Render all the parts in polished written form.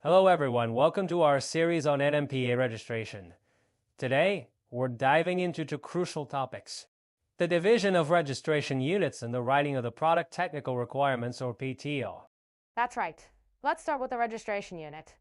Hello everyone, welcome to our series on NMPA registration. Today, we're diving into two crucial topics: the division of registration units and the writing of the Product Technical Requirements, or PTR. That's right. Let's start with the registration unit.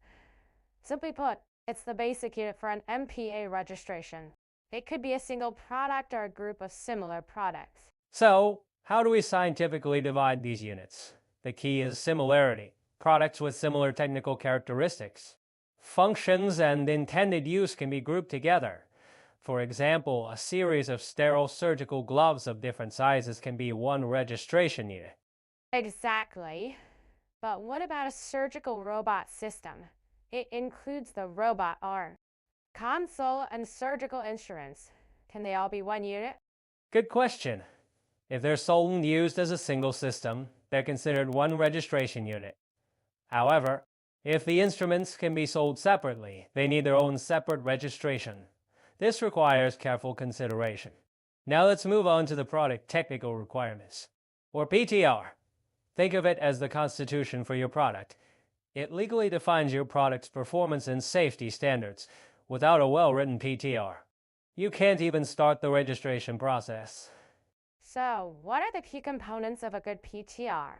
Simply put, it's the basic unit for an MPA registration. It could be a single product or a group of similar products. So, how do we scientifically divide these units? The key is similarity. Products with similar technical characteristics. Functions and intended use can be grouped together. For example, a series of sterile surgical gloves of different sizes can be one registration unit. Exactly. But what about a surgical robot system? It includes the robot arm, console, and surgical instruments. Can they all be one unit? Good question. If they're sold and used as a single system, they're considered one registration unit. However, if the instruments can be sold separately, they need their own separate registration. This requires careful consideration. Now let's move on to the Product Technical Requirements, or PTR. Think of it as the constitution for your product. It legally defines your product's performance and safety standards. Without a well-written PTR, you can't even start the registration process. So, what are the key components of a good PTR?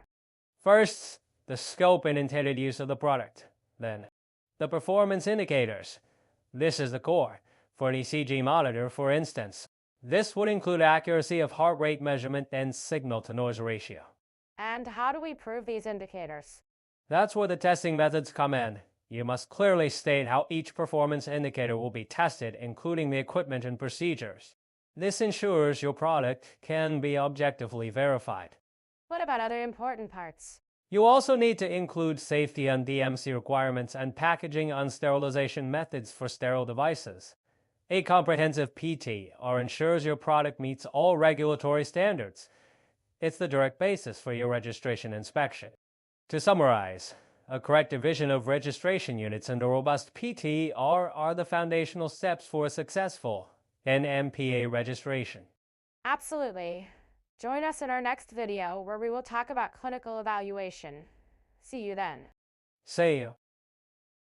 First, the scope and intended use of the product. Then, the performance indicators. This is the core. For an ECG monitor, for instance, this would include accuracy of heart rate measurement and signal-to-noise ratio. And how do we prove these indicators? That's where the testing methods come in. You must clearly state how each performance indicator will be tested, including the equipment and procedures. This ensures your product can be objectively verified. What about other important parts? You also need to include safety and DMC requirements and packaging and sterilization methods for sterile devices. A comprehensive PTR ensures your product meets all regulatory standards. It's the direct basis for your registration inspection. To summarize, a correct division of registration units and a robust PTR are the foundational steps for a successful NMPA registration. Absolutely. Join us in our next video where we will talk about clinical evaluation. See you then. See you.